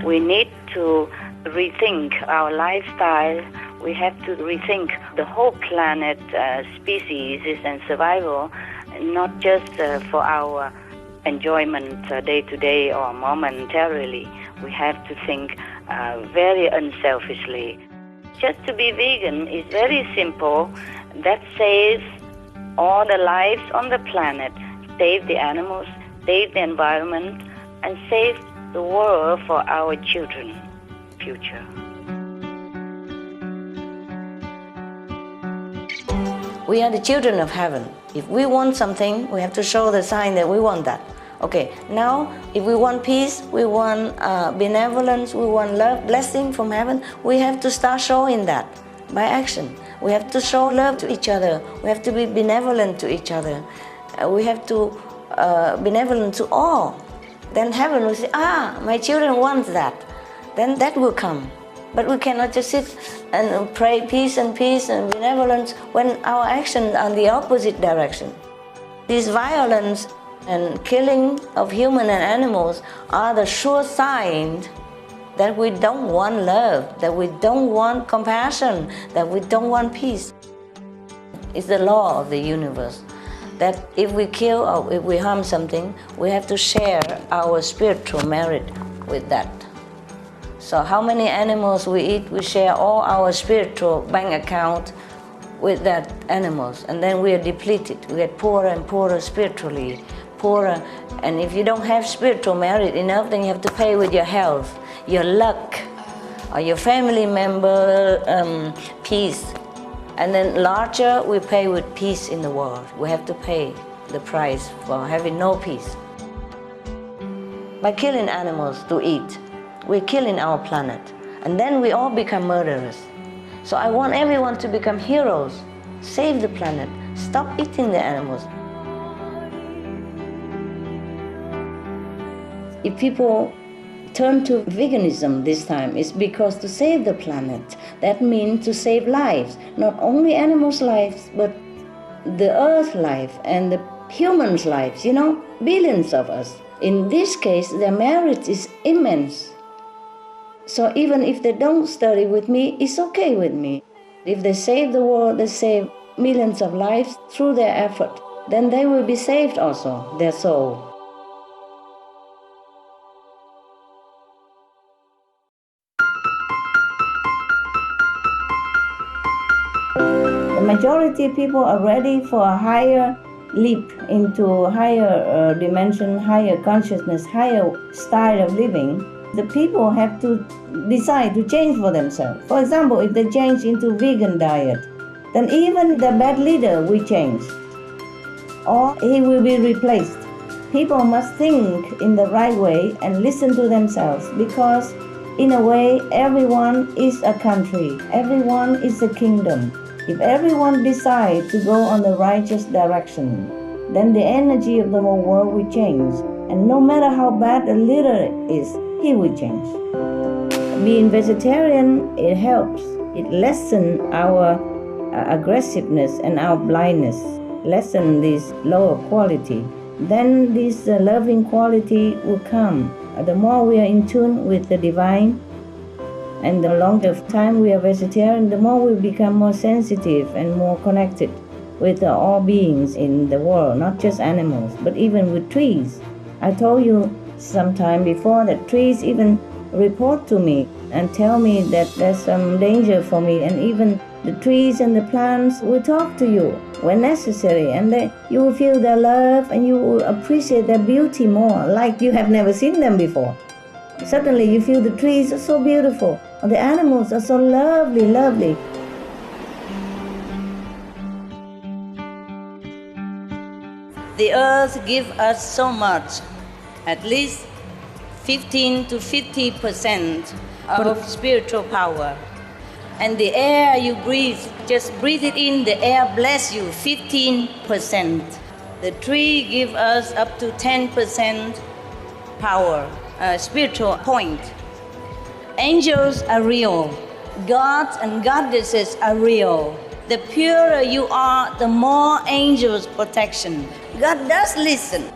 We need to rethink our lifestyle. We have to rethink the whole planet, species and survival, not just for our enjoyment day to day or momentarily. We have to think very unselfishly. Just to be vegan is very simple. That saves all the lives on the planet, save the animals, save the environment, and save the world for our children's future. We are the children of heaven. If we want something, we have to show the sign that we want that. Okay, now if we want peace, we want benevolence, we want love, blessing from heaven, we have to start showing that by action. We have to show love to each other. We have to be benevolent to each other. We have to benevolent to all. Then heaven will say, my children want that. Then that will come. But we cannot just sit and pray peace and benevolence when our actions are in the opposite direction. This violence and killing of human and animals are the sure sign that we don't want love, that we don't want compassion, that we don't want peace. It's the law of the universe that if we kill or if we harm something, we have to share our spiritual merit with that. So how many animals we eat, we share all our spiritual bank account with that animals, and then we are depleted. We get poorer and poorer spiritually, poorer. And if you don't have spiritual merit enough, then you have to pay with your health, your luck, or your family member peace. And then larger, we pay with peace in the world. We have to pay the price for having no peace. By killing animals to eat, we're killing our planet. And then we all become murderers. So I want everyone to become heroes. Save the planet. Stop eating the animals. If people turn to veganism this time, it's because to save the planet. That means to save lives, not only animals' lives, but the earth's life and the humans' lives, billions of us. In this case, their merit is immense. So even if they don't study with me, it's okay with me. If they save the world, they save millions of lives through their effort, then they will be saved also, their soul. The majority of people are ready for a higher leap into higher dimension, higher consciousness, higher style of living. The people have to decide to change for themselves. For example, if they change into vegan diet, then even the bad leader will change, or he will be replaced. People must think in the right way and listen to themselves, because in a way, everyone is a country, everyone is a kingdom. If everyone decides to go on the righteous direction, then the energy of the whole world will change. And no matter how bad a leader is, he will change. Being vegetarian, it helps. It lessens our aggressiveness and our blindness, lessen this lower quality. Then this loving quality will come. The more we are in tune with the divine, and the longer time we are vegetarian, the more we become more sensitive and more connected with all beings in the world, not just animals, but even with trees. I told you sometime before that trees even report to me and tell me that there's some danger for me, and even the trees and the plants will talk to you when necessary, and you will feel their love and you will appreciate their beauty more, like you have never seen them before. Suddenly you feel the trees are so beautiful, or the animals are so lovely, lovely. The earth gives us so much, at least 15 to 50% of spiritual power. And the air you breathe, just breathe it in, the air bless you, 15%. The tree gives us up to 10% power, spiritual point. Angels are real. Gods and goddesses are real. The purer you are, the more angels' protection. God does listen.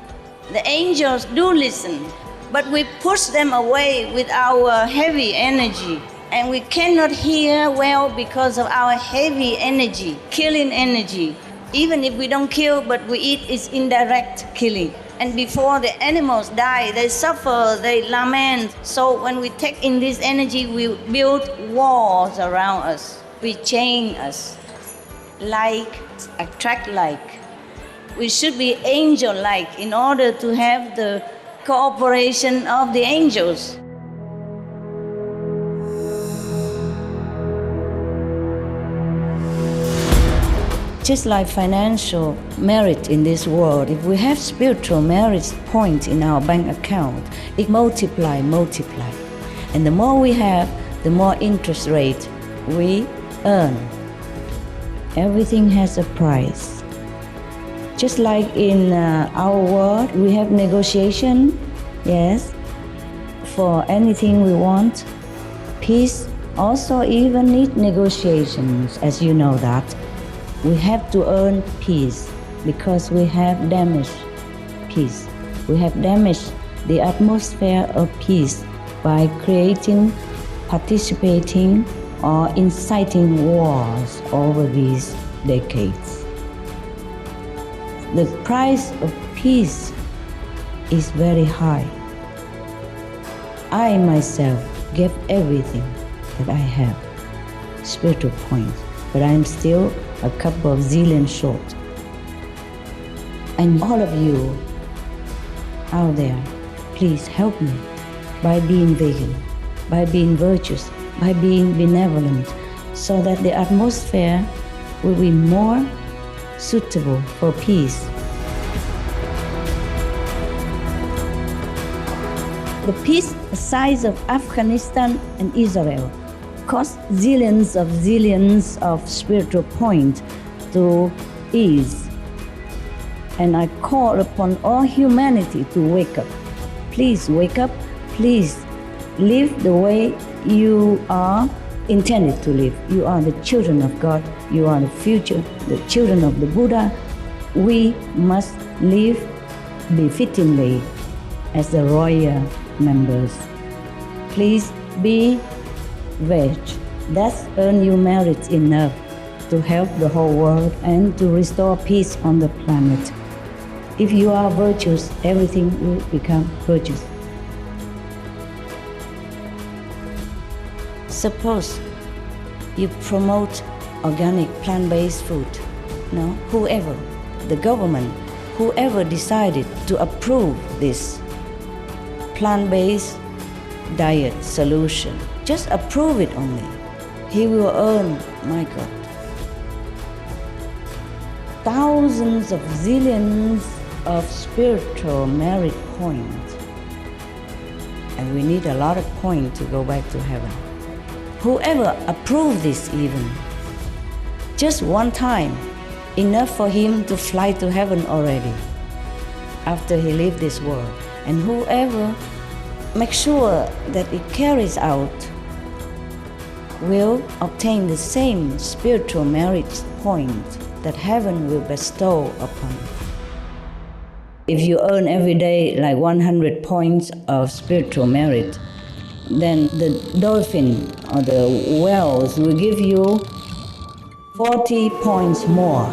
The angels do listen. but we push them away with our heavy energy. And we cannot hear well because of our heavy energy, killing energy. Even if we don't kill, but we eat, it's indirect killing. And before the animals die, they suffer, they lament. So when we take in this energy, we build walls around us. We chain us. Like attract like. We should be angel-like in order to have the cooperation of the angels. Just like financial merit in this world, if we have spiritual merit points in our bank account, it multiply. And the more we have, the more interest rate we earn. Everything has a price. Just like in our world, we have negotiation, yes, for anything we want. Peace also even need negotiations, as you know that. We have to earn peace because we have damaged peace. We have damaged the atmosphere of peace by creating, participating, or inciting wars over these decades. The price of peace is very high. I myself gave everything that I have, spiritual points, but I'm still a couple of zillion short. And all of you out there, please help me by being vegan, by being virtuous, by being benevolent, so that the atmosphere will be more suitable for peace. The peace size of Afghanistan and Israel cost zillions of spiritual points to ease. And I call upon all humanity to wake up. Please wake up. Please live the way you are intended to live. You are the children of God. You are the future, the children of the Buddha. We must live befittingly as the royal members. Please be veg. That's earn you merit enough to help the whole world and to restore peace on the planet. If you are virtuous, everything will become virtuous. Suppose you promote organic plant-based food. No, whoever, the government, whoever decided to approve this plant-based diet solution, just approve it only. He will earn, my God, thousands of zillions of spiritual merit points. And we need a lot of points to go back to heaven. Whoever approved this even, just one time, enough for him to fly to heaven already after he leaves this world. And whoever make sure that it carries out will obtain the same spiritual merit point that heaven will bestow upon. If you earn every day like 100 points of spiritual merit, then the dolphin or the whales will give you 40 points more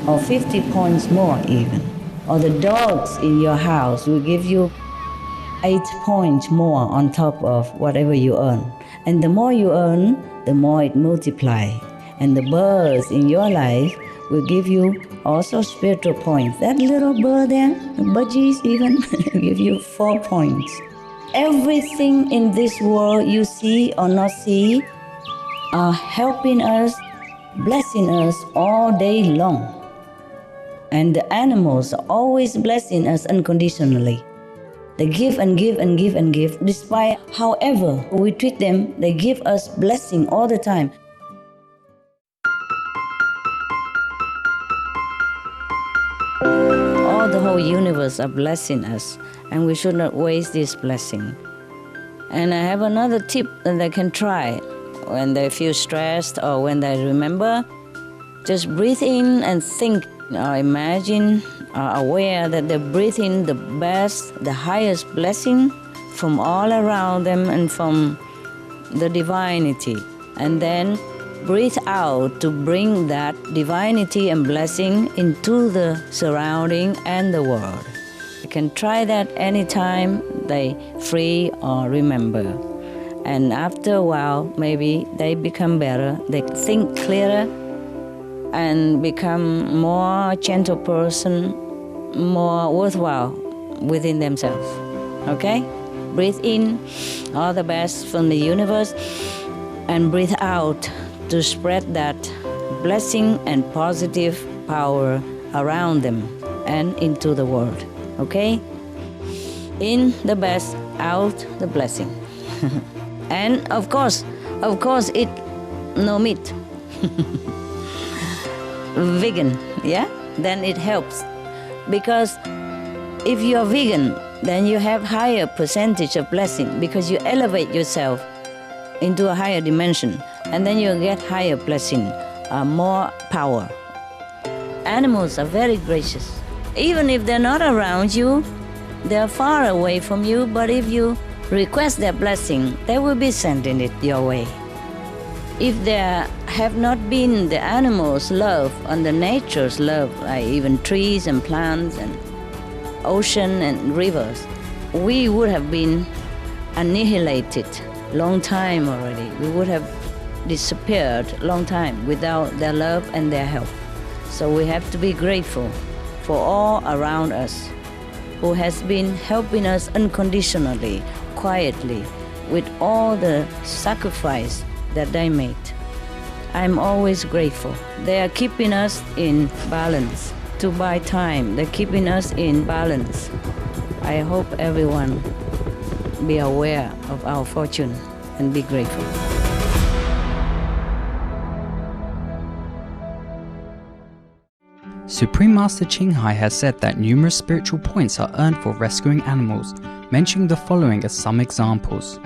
or 50 points more even. Or the dogs in your house will give you 8 points more on top of whatever you earn. And the more you earn, the more it multiplies. And the birds in your life will give you also spiritual points. That little bird there, the budgies even, give you 4 points. Everything in this world you see or not see are helping us, blessing us all day long. And the animals are always blessing us unconditionally. They give and give and give and give. Despite however we treat them, they give us blessing all the time. All the whole universe are blessing us, and we should not waste this blessing. And I have another tip that they can try when they feel stressed or when they remember. Just breathe in and think imagine, are aware that they breathe in the best, the highest blessing from all around them and from the divinity. And then breathe out to bring that divinity and blessing into the surrounding and the world. You can try that anytime they free or remember. And after a while, maybe they become better, they think clearer and become more gentle person, more worthwhile within themselves. Okay? Breathe in all the best from the universe and breathe out to spread that blessing and positive power around them and into the world. Okay? In the best, out the blessing. And of course, eat no meat. Vegan, yeah? Then it helps. Because if you're vegan, then you have higher percentage of blessing because you elevate yourself into a higher dimension, and then you get higher blessing, more power. Animals are very gracious. Even if they're not around you, they're far away from you, but if you request their blessing, they will be sending it your way. If there have not been the animals' love and the nature's love, like even trees and plants and ocean and rivers, we would have been annihilated long time already. We would have disappeared long time without their love and their help. So we have to be grateful for all around us who has been helping us unconditionally, quietly, with all the sacrifice that they made. I'm always grateful. They are keeping us in balance. To buy time, they're keeping us in balance. I hope everyone be aware of our fortune and be grateful. Supreme Master Ching Hai has said that numerous spiritual points are earned for rescuing animals, mentioning the following as some examples.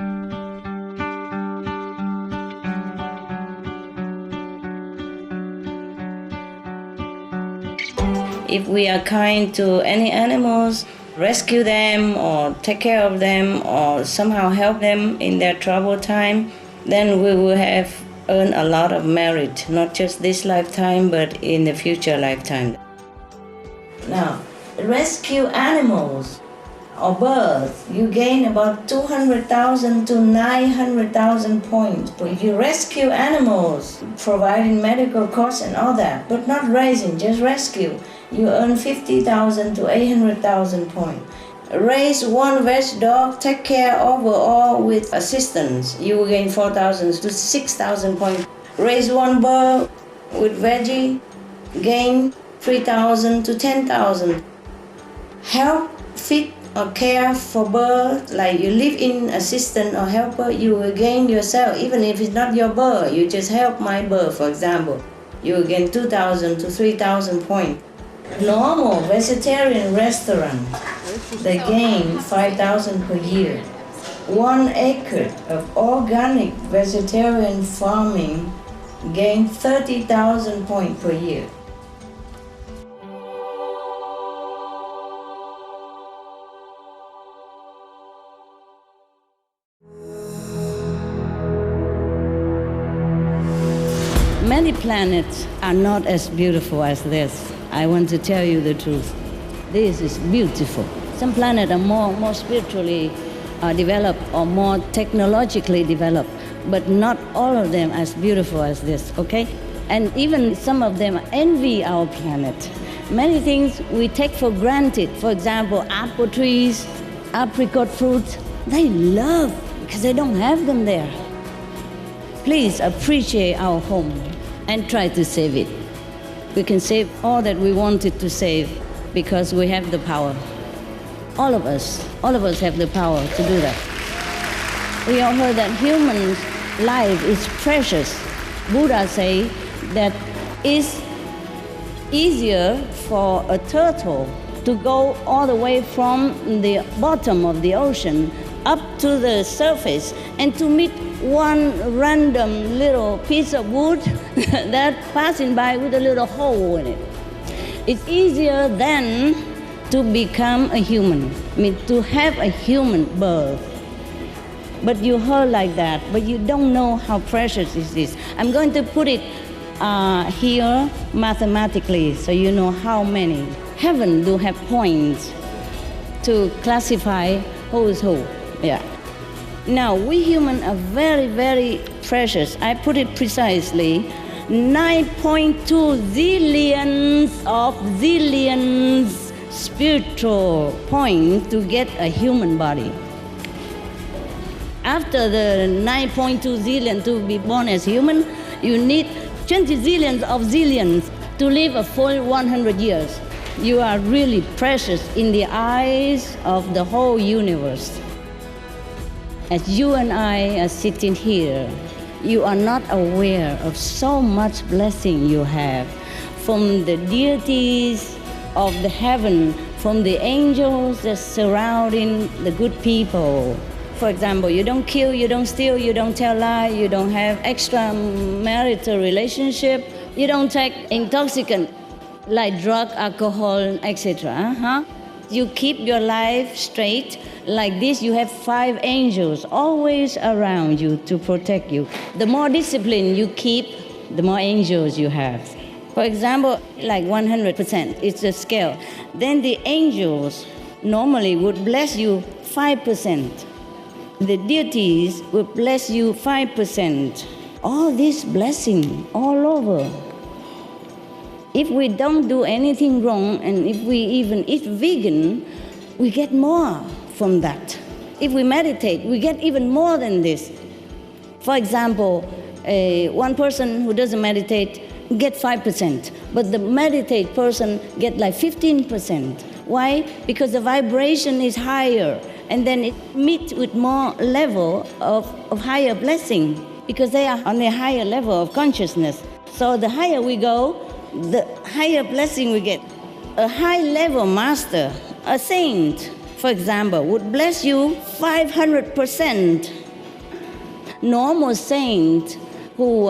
If we are kind to any animals, rescue them or take care of them or somehow help them in their trouble time, then we will have earned a lot of merit, not just this lifetime, but in the future lifetime. Now, rescue animals or birds, you gain about 200,000 to 900,000 points. But if you rescue animals, providing medical costs and all that, but not raising, just rescue, you earn 50,000 to 800,000 points. Raise one veg dog, take care overall with assistance, you will gain 4,000 to 6,000 points. Raise one bird with veggie, gain 3,000 to 10,000. Help feed or care for bird, like you live in assistant or helper, you will gain yourself, even if it's not your bird, you just help my bird, for example. You will gain 2,000 to 3,000 points. Normal vegetarian restaurant, they gain 5,000 per year. 1 acre of organic vegetarian farming gain 30,000 points per year. Many planets are not as beautiful as this. I want to tell you the truth. This is beautiful. Some planets are more spiritually developed or more technologically developed, but not all of them as beautiful as this, okay? And even some of them envy our planet. Many things we take for granted, for example, apple trees, apricot fruits, they love because they don't have them there. Please appreciate our home and try to save it. We can save all that we wanted to save because we have the power. All of us have the power to do that. We all heard that human life is precious. Buddha say that it's easier for a turtle to go all the way from the bottom of the ocean up to the surface and to meet one random little piece of wood that passing by with a little hole in it. It's easier than to become a human, I mean, to have a human birth. But you heard like that, but you don't know how precious is this. I'm going to put it here mathematically, so you know how many. Heaven do have points to classify who is who. Yeah. Now, we humans are very, very precious. I put it precisely, 9.2 zillions of zillions spiritual points to get a human body. After the 9.2 zillion to be born as human, you need 20 zillions of zillions to live a full 100 years. You are really precious in the eyes of the whole universe. As you and I are sitting here, you are not aware of so much blessing you have from the deities of the heaven, from the angels that surrounding the good people. For example, you don't kill, you don't steal, you don't tell lies, you don't have extramarital relationship, you don't take intoxicant like drug, alcohol, etc. You keep your life straight. Like this, you have 5 angels always around you to protect you. The more discipline you keep, the more angels you have. For example, like 100%, it's a scale. Then the angels normally would bless you 5%. The deities would bless you 5%. All this blessing all over. If we don't do anything wrong, and if we even eat vegan, we get more from that. If we meditate, we get even more than this. For example, one person who doesn't meditate get 5%, but the meditate person get like 15%. Why? Because the vibration is higher, and then it meets with more level of higher blessing, because they are on a higher level of consciousness. So the higher we go, the higher blessing we get. A high-level master, a saint, for example, would bless you 500%. Normal saint who,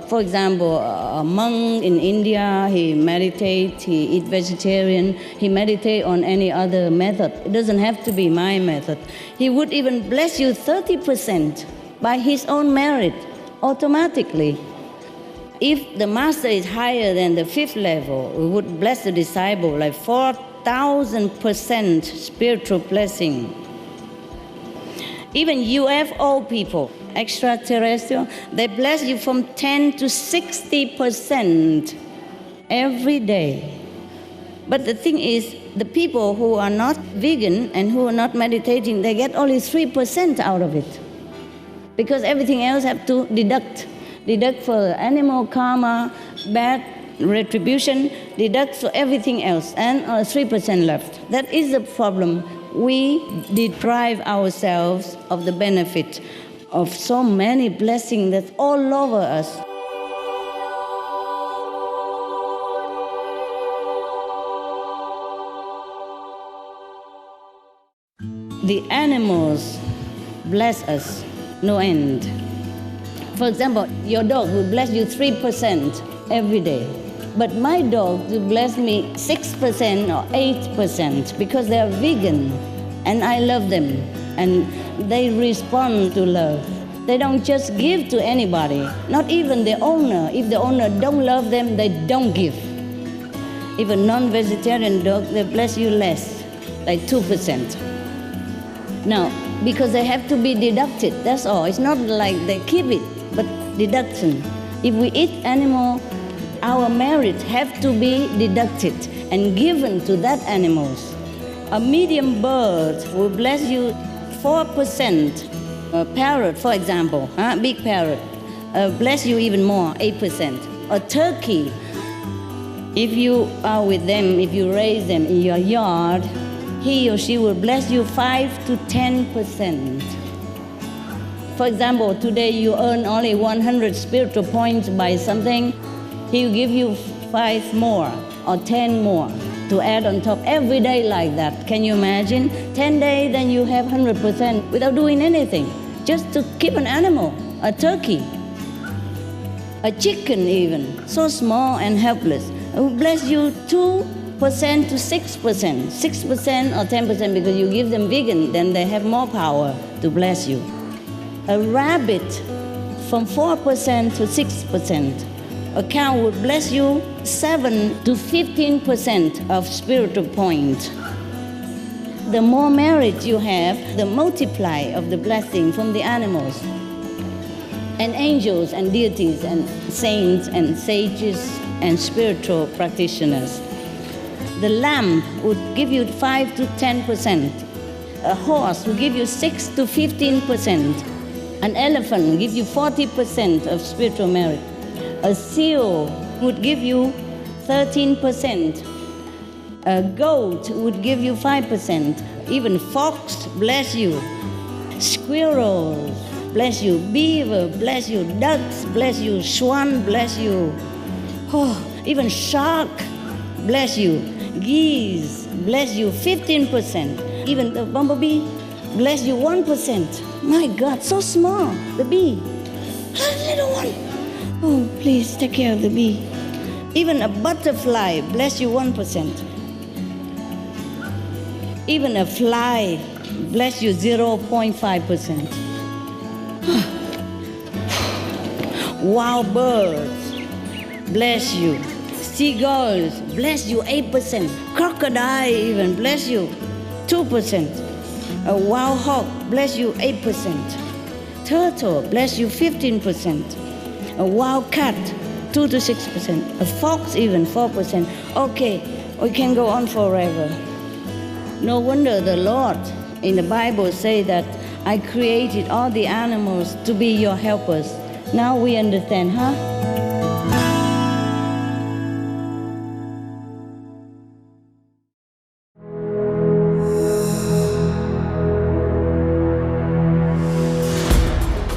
for example, a monk in India, he meditates, he eats vegetarian, he meditates on any other method. It doesn't have to be my method. He would even bless you 30% by his own merit, automatically. If the master is higher than the 5th level, we would bless the disciple like 4,000% spiritual blessing. Even UFO people, extraterrestrial, they bless you from 10 to 60% every day. But the thing is, the people who are not vegan and who are not meditating, they get only 3% out of it, because everything else have to deduct for animal karma, bad retribution, deduct for everything else, and 3% left. That is the problem. We deprive ourselves of the benefit of so many blessings that's all over us. The animals bless us, no end. For example, your dog will bless you 3% every day. But my dog will bless me 6% or 8% because they are vegan and I love them and they respond to love. They don't just give to anybody, not even the owner. If the owner don't love them, they don't give. If a non-vegetarian dog, they bless you less, like 2%. Now, because they have to be deducted, that's all. It's not like they keep it, but deduction. If we eat animal, our merit have to be deducted and given to that animals. A medium bird will bless you 4%. A parrot, for example, big parrot, bless you even more, 8%. A turkey, if you are with them, if you raise them in your yard, he or she will bless you 5 to 10%. For example, today you earn only 100 spiritual points by something, he will give you 5 more or 10 more to add on top every day like that. Can you imagine? 10 days, then you have 100% without doing anything. Just to keep an animal, a turkey, a chicken even, so small and helpless. It will bless you 2 to 6%. 6% or 10% because you give them vegan, then they have more power to bless you. A rabbit from 4% to 6%. A cow would bless you 7 to 15% of spiritual point. The more merit you have, the multiply of the blessing from the animals and angels and deities and saints and sages and spiritual practitioners. The lamb would give you 5 to 10%. A horse will give you 6 to 15%. An elephant will give you 40% of spiritual merit. A seal would give you 13%. A goat would give you 5%. Even fox bless you. Squirrels bless you. Beaver bless you. Ducks bless you. Swan bless you. Oh, even shark bless you. Geese bless you 15%. Even the bumblebee bless you 1%. My God, so small, the bee. A little one. Oh, please take care of the bee. Even a butterfly bless you 1%. Even a fly bless you 0.5%. Wild birds bless you. Seagulls bless you 8%. Crocodile even bless you 2%. A wild hog bless you 8%. Turtle bless you 15%. A wild cat 2 to 6%. A fox even 4%. Okay, we can go on forever. No wonder the Lord in the Bible say that I created all the animals to be your helpers. Now we understand, huh?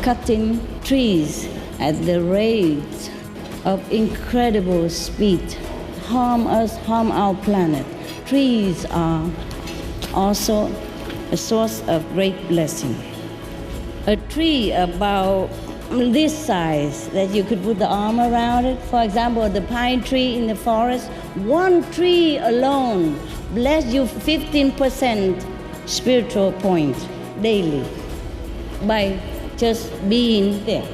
Cutting trees at the rate of incredible speed harm us, harm our planet. Trees are also a source of great blessing. A tree about this size that you could put the arm around it, for example, the pine tree in the forest, one tree alone bless you 15% spiritual point daily by just being there.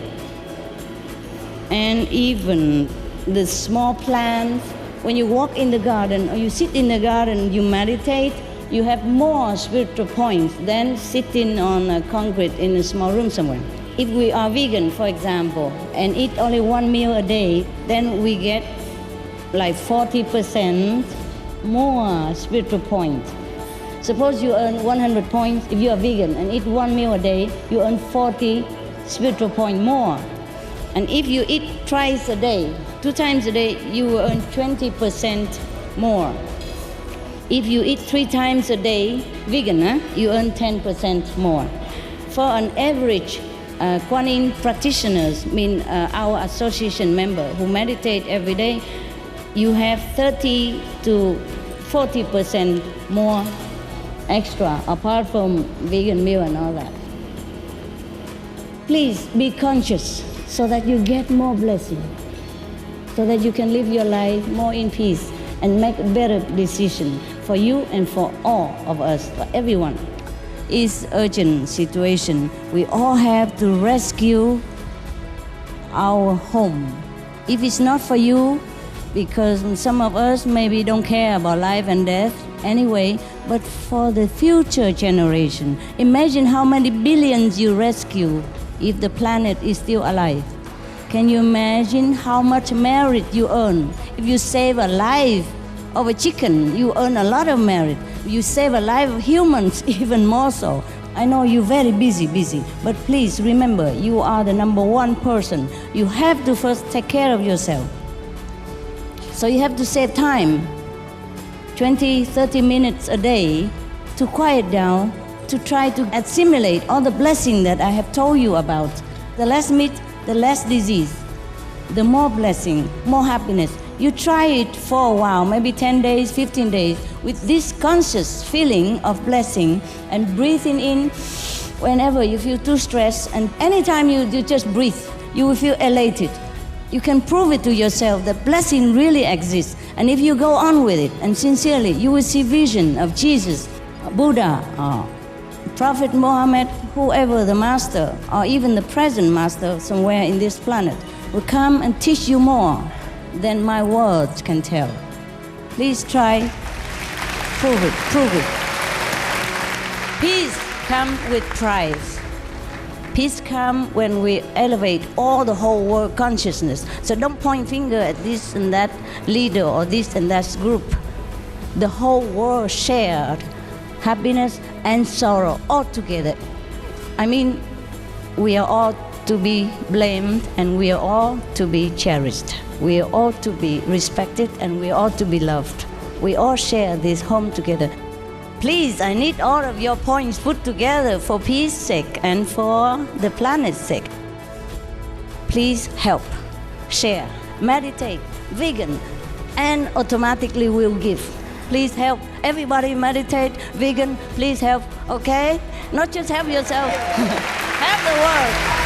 And even the small plants, when you walk in the garden or you sit in the garden, you meditate, you have more spiritual points than sitting on a concrete in a small room somewhere. If we are vegan, for example, and eat only one meal a day, then we get like 40% more spiritual points. Suppose you earn 100 points if you are vegan and eat one meal a day, you earn 40 spiritual points more. And if you eat twice a day, 2 times a day, you will earn 20% more. If you eat 3 times a day, vegan, you earn 10% more. For an average Kuan Yin practitioners, our association member who meditate every day, you have 30 to 40% more extra, apart from vegan meal and all that. Please be conscious so that you get more blessing, so that you can live your life more in peace and make a better decision for you and for all of us, for everyone. It's urgent situation. We all have to rescue our home. If it's not for you, because some of us maybe don't care about life and death anyway, but for the future generation. Imagine how many billions you rescue if the planet is still alive. Can you imagine how much merit you earn? If you save a life of a chicken, you earn a lot of merit. You save a life of humans, even more so. I know you're very busy, but please remember, you are the number one person. You have to first take care of yourself. So you have to save time, 20, 30 minutes a day, to quiet down, to try to assimilate all the blessing that I have told you about. The less meat, the less disease, the more blessing, more happiness. You try it for a while, maybe 10 days, 15 days, with this conscious feeling of blessing and breathing in whenever you feel too stressed. And anytime you just breathe, you will feel elated. You can prove it to yourself that blessing really exists. And if you go on with it and sincerely, you will see vision of Jesus, Buddha, Prophet Muhammad, whoever the master, or even the present master somewhere in this planet, will come and teach you more than my words can tell. Please try, prove it. Peace comes with price. Peace comes when we elevate all the whole world consciousness. So don't point finger at this and that leader or this and that group. The whole world shared happiness and sorrow all together. I mean, we are all to be blamed and we are all to be cherished. We are all to be respected and we are all to be loved. We all share this home together. Please, I need all of your points put together for peace sake and for the planet's sake. Please help, share, meditate, vegan, and automatically we'll give. Please help. Everybody meditate, vegan, please help, okay? Not just help yourself, help the world.